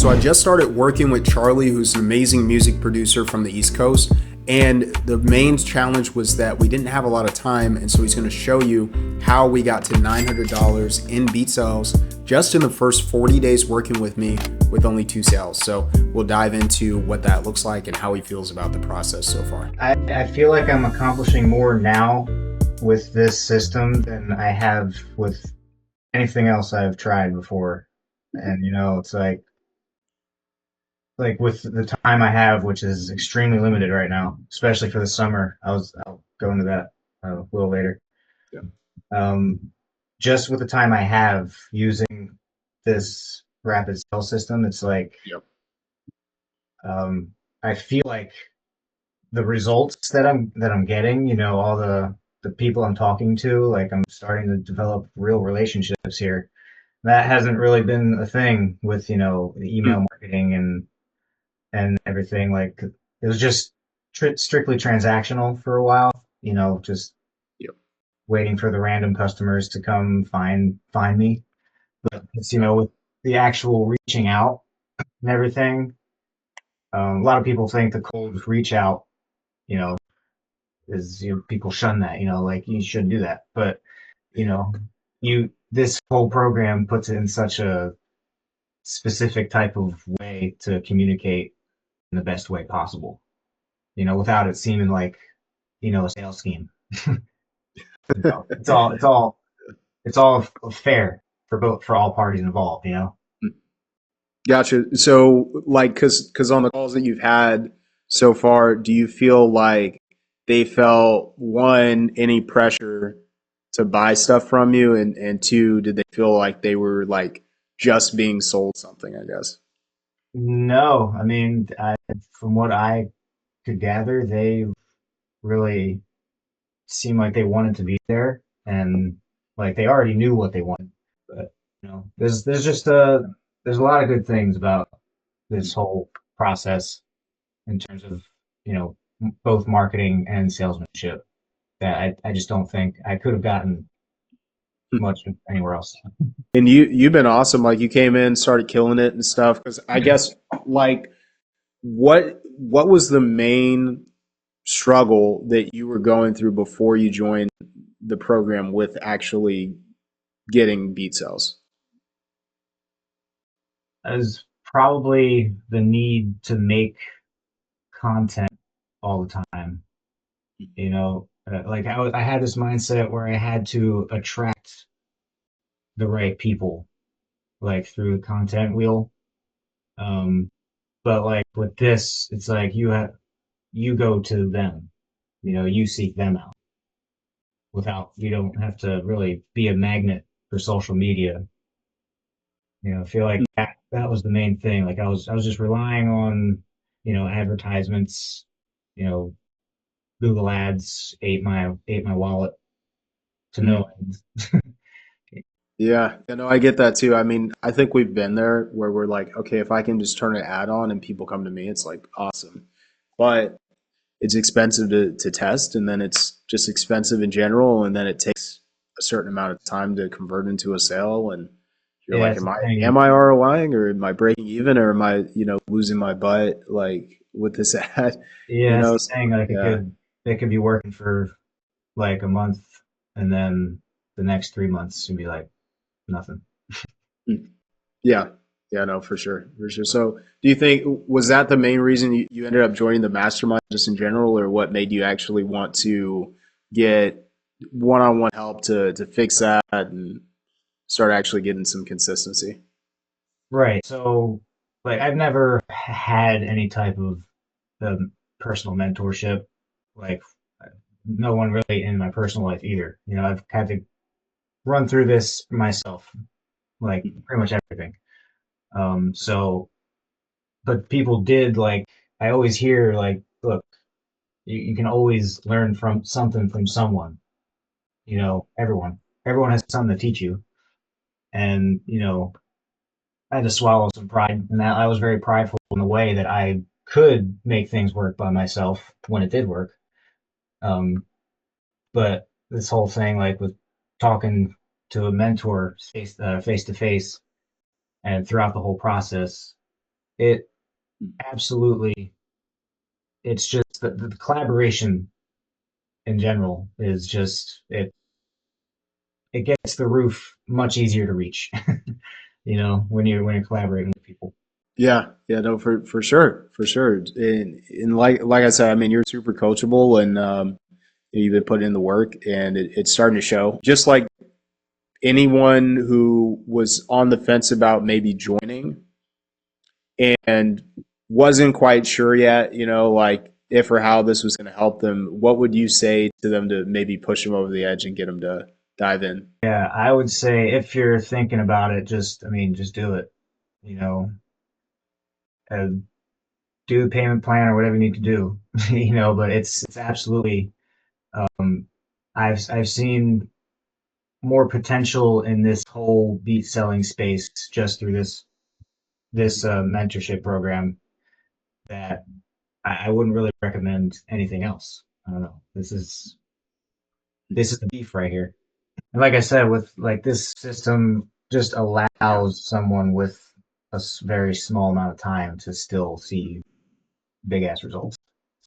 So I just started working with Charlie, who's an amazing music producer from the East Coast. And the main challenge was that we didn't have a lot of time. And so he's going to show you how we got to $900 in beat sales just in the first 40 days working with me with only 2 sales. So we'll dive into what that looks like and how he feels about the process so far. I feel like I'm accomplishing more now with this system than I have with anything else I've tried before. And it's like with the time I have, which is extremely limited right now, especially for the summer. I'll go into that a little later. Yeah. Just with the time I have using this rapid sales system, it's like, Yep. I feel like the results that I'm getting, all the people I'm talking to, like I'm starting to develop real relationships here. That hasn't really been a thing with, the email marketing and everything. Like it was just strictly transactional for a while, just Yep. waiting for the random customers to come find me. But it's, with the actual reaching out and everything, a lot of people think the cold reach out, you know, is, people shun that, like you shouldn't do that. But, you know, this whole program puts it in such a specific type of way to communicate in the best way possible, without it seeming like, a sales scheme. It's all fair for all parties involved. Gotcha. So, like, because on the calls that you've had so far, do you feel like they felt, one, any pressure to buy stuff from you, and two, did they feel like they were like just being sold something, I guess? No, I mean, from what I could gather, they really seemed like they wanted to be there, and like they already knew what they wanted. But there's a lot of good things about this whole process in terms of both marketing and salesmanship that I just don't think I could have gotten much anywhere else. And you've been awesome. Like, you came in, started killing it and stuff. Because I guess, like, what was the main struggle that you were going through before you joined the program with actually getting beat cells? As probably the need to make content all the time. Like I had this mindset where I had to attract the right people, like through the content wheel. Um, but like with this, it's like you go to them, you seek them out you don't have to really be a magnet for social media. I feel like that was the main thing. Like I was just relying on, advertisements, you know, Google ads ate my wallet to no end. Yeah, I get that too. I mean, I think we've been there where we're like, okay, if I can just turn an ad on and people come to me, it's like awesome. But it's expensive to test, and then it's just expensive in general, and then it takes a certain amount of time to convert into a sale. And you're Yeah, like, it's am the I thing. am I ROIing, or am I breaking even, or am I, losing my butt like with this ad? Yeah, it's the So, thing. Like yeah. it could be working for like a month, and then the next 3 months would be like nothing. Yeah. Yeah, no, for sure. For sure. So do you think, was that the main reason you ended up joining the mastermind just in general, or what made you actually want to get one-on-one help to fix that and start actually getting some consistency? Right. So, like, I've never had any type of personal mentorship. Like, no one really in my personal life either. I've had to run through this myself, like pretty much everything. So, but people did like, I always hear like, look, you can always learn from something from someone. Everyone has something to teach you, and I had to swallow some pride, and that I was very prideful in the way that I could make things work by myself when it did work. Um, but this whole thing, like with talking to a mentor face to face, and throughout the whole process, it absolutely, it's just the collaboration in general is just it gets the roof much easier to reach. When you're collaborating with people. Yeah, yeah, no, for sure, for sure. And like I said, I mean, you're super coachable, and you've been putting in the work, and it's starting to show. Just like anyone who was on the fence about maybe joining and wasn't quite sure yet, like if or how this was going to help them, what would you say to them to maybe push them over the edge and get them to dive in? Yeah, I would say if you're thinking about it, I mean, just do it. You know, uh, do the payment plan or whatever you need to do. But it's absolutely. Um, I've seen more potential in this whole beat selling space just through this mentorship program that I wouldn't really recommend anything else. I don't know. This is the beef right here. And like I said, with like this system just Yeah. allows someone with a very small amount of time to still see big ass results.